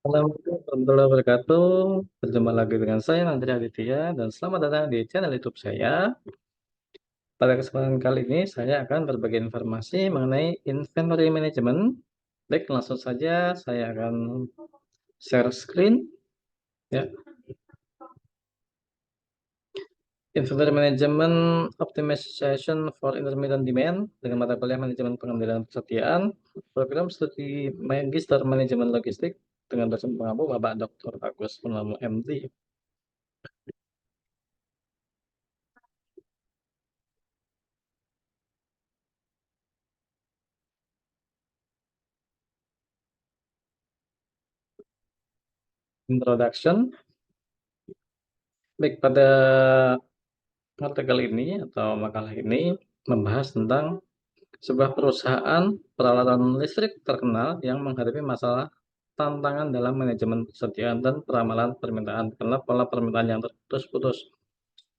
Assalamualaikum warahmatullahi wabarakatuh. Berjumpa lagi dengan saya Nandri Aditya dan selamat datang di channel YouTube saya. Pada kesempatan kali ini saya akan berbagi informasi mengenai inventory management. Baik, langsung saja saya akan share screen ya. Inventory management optimization for intermittent demand dengan mata kuliah manajemen pengendalian persediaan, program studi magister manajemen logistik dengan dosen pengampu Bapak Dr. Agus Purnomo MD. Introduction. Baik, pada artikel ini atau makalah ini membahas tentang sebuah perusahaan peralatan listrik terkenal yang menghadapi masalah tantangan dalam manajemen persediaan dan peramalan permintaan karena pola permintaan yang terputus-putus.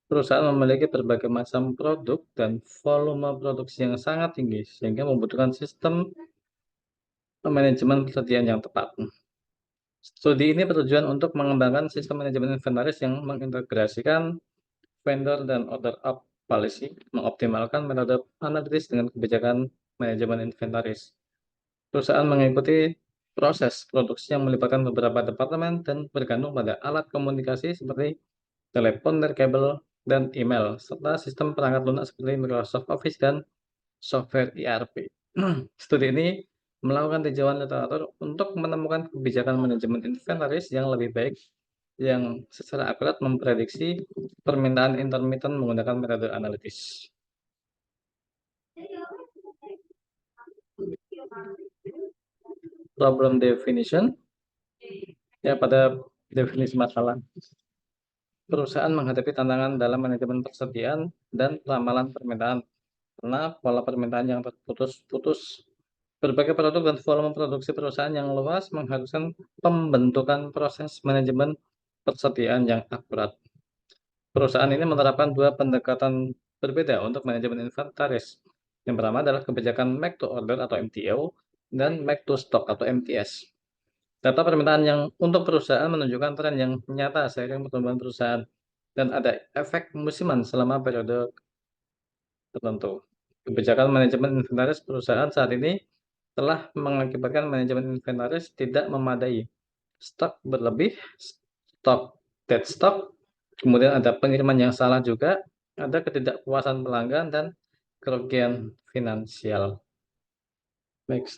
Perusahaan memiliki berbagai macam produk dan volume produksi yang sangat tinggi sehingga membutuhkan sistem manajemen persediaan yang tepat. Studi ini bertujuan untuk mengembangkan sistem manajemen inventaris yang mengintegrasikan vendor dan order up policy, mengoptimalkan metode analitis dengan kebijakan manajemen inventaris. Perusahaan mengikuti proses produksi yang melibatkan beberapa departemen dan bergantung pada alat komunikasi seperti telepon nirkabel dan email, serta sistem perangkat lunak seperti Microsoft Office dan software ERP. Studi ini melakukan tinjauan literatur untuk menemukan kebijakan manajemen inventaris yang lebih baik yang secara akurat memprediksi permintaan intermittent menggunakan metode analitis. Problem definition, ya pada definisi masalah. Perusahaan menghadapi tantangan dalam manajemen persediaan dan ramalan permintaan karena pola permintaan yang terputus-putus. Berbagai produk dan volume produksi perusahaan yang luas mengharuskan pembentukan proses manajemen persediaan yang akurat. Perusahaan ini menerapkan dua pendekatan berbeda untuk manajemen inventaris. Yang pertama adalah kebijakan make to order atau MTO dan make to stock atau MTS. Data permintaan yang untuk perusahaan menunjukkan tren yang nyata seiring pertumbuhan perusahaan dan ada efek musiman selama periode tertentu. Kebijakan manajemen inventaris perusahaan saat ini telah mengakibatkan manajemen inventaris tidak memadai. Stok berlebih, stok dead stock, kemudian ada pengiriman yang salah juga, ada ketidakpuasan pelanggan dan kerugian finansial. Next.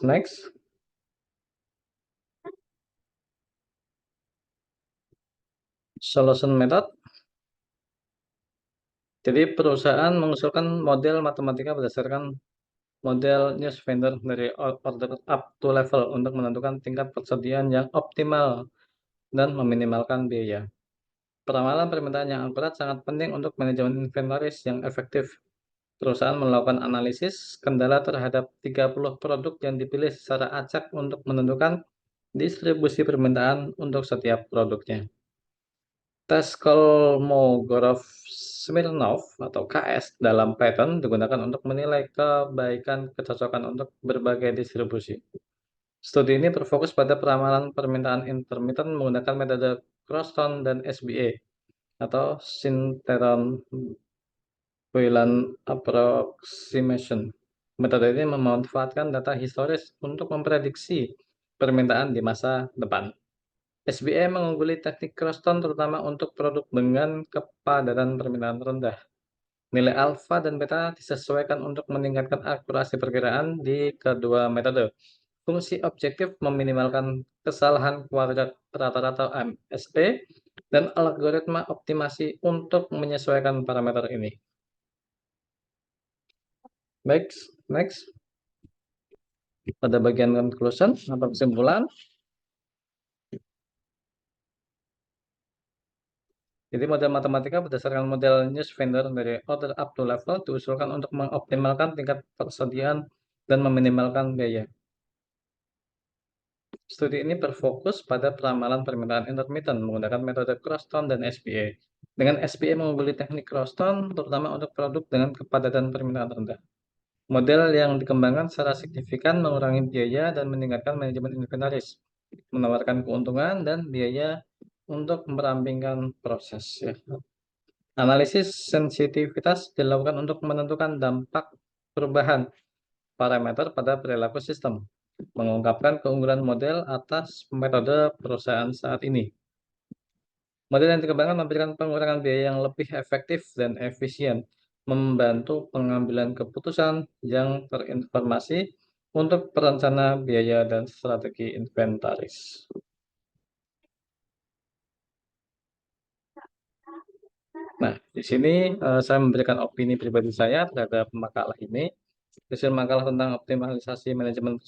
Solution method. Jadi perusahaan mengusulkan model matematika berdasarkan model news vendor dari order up to level untuk menentukan tingkat persediaan yang optimal dan meminimalkan biaya. Peramalan permintaan yang akurat sangat penting untuk manajemen inventaris yang efektif. Perusahaan melakukan analisis kendala terhadap 30 produk yang dipilih secara acak untuk menentukan distribusi permintaan untuk setiap produknya. Tes Kolmogorov-Smirnov atau KS dalam Python digunakan untuk menilai kebaikan kecocokan untuk berbagai distribusi. Studi ini berfokus pada peramalan permintaan intermittent menggunakan metode Crosstown dan SBA atau Syntheron Wayland Approximation. Metode ini memanfaatkan data historis untuk memprediksi permintaan di masa depan. SBA mengungguli teknik Crosstown terutama untuk produk dengan kepadatan permintaan rendah. Nilai alfa dan beta disesuaikan untuk meningkatkan akurasi perkiraan di kedua metode. Fungsi objektif meminimalkan kesalahan kuadrat rata-rata MSP dan algoritma optimasi untuk menyesuaikan parameter ini. Baik, next. Pada bagian conclusion atau kesimpulan. Jadi model matematika berdasarkan model news vendor dari order up to level diusulkan untuk mengoptimalkan tingkat persediaan dan meminimalkan biaya. Studi ini berfokus pada peramalan permintaan intermittent menggunakan metode Crosstown dan SPA. Dengan SPA mengungguli teknik Crosstown terutama untuk produk dengan kepadatan permintaan rendah. Model yang dikembangkan secara signifikan mengurangi biaya dan meningkatkan manajemen inventaris. menawarkan keuntungan dan biaya untuk merampingkan proses ya. Analisis sensitivitas dilakukan untuk menentukan dampak perubahan parameter pada perilaku sistem, mengungkapkan keunggulan model atas metode perusahaan saat ini. Model yang dikembangkan memberikan pengurangan biaya yang lebih efektif dan efisien, membantu pengambilan keputusan yang terinformasi untuk perencana biaya dan strategi inventaris. Nah, di sini saya memberikan opini pribadi saya terhadap makalah ini. Hasil makalah tentang optimalisasi manajemen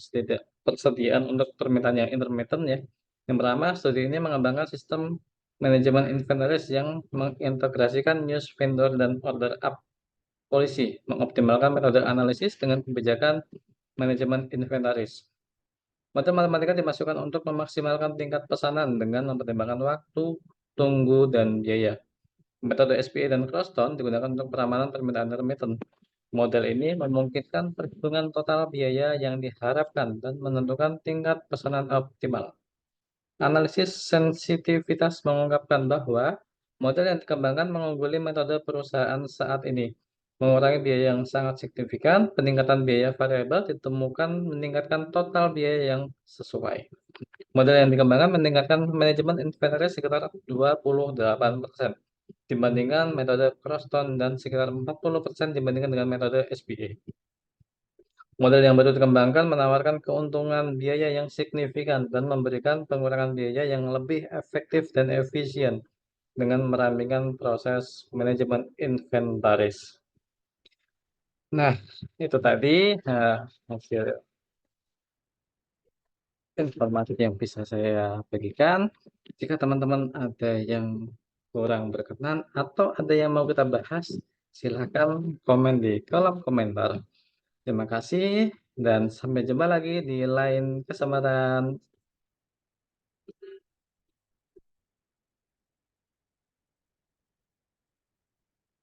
persediaan untuk permintaan yang intermittent ya. Yang pertama, studi ini mengembangkan sistem manajemen inventaris yang mengintegrasikan news vendor dan order up polisi, mengoptimalkan metode analisis dengan kebijakan manajemen inventaris. Model matematika dimasukkan untuk memaksimalkan tingkat pesanan dengan mempertimbangkan waktu, tunggu, dan biaya. Metode SPA dan Crosstown digunakan untuk peramanan permintaan intermittent. Model ini memungkinkan perhitungan total biaya yang diharapkan dan menentukan tingkat pesanan optimal. Analisis sensitivitas mengungkapkan bahwa model yang dikembangkan mengungguli metode perusahaan saat ini, mengurangi biaya yang sangat signifikan, peningkatan biaya variabel ditemukan meningkatkan total biaya yang sesuai. Model yang dikembangkan meningkatkan manajemen inventaris sekitar 28% dibandingkan metode Crosstown dan sekitar 40% dibandingkan dengan metode SBA. Model yang baru dikembangkan menawarkan keuntungan biaya yang signifikan dan memberikan pengurangan biaya yang lebih efektif dan efisien dengan merampingkan proses manajemen inventaris. Nah, itu tadi hasil informasi yang bisa saya bagikan. Jika teman-teman ada yang kurang berkenan atau ada yang mau kita bahas, silakan komen di kolom komentar. Terima kasih dan sampai jumpa lagi di lain kesempatan.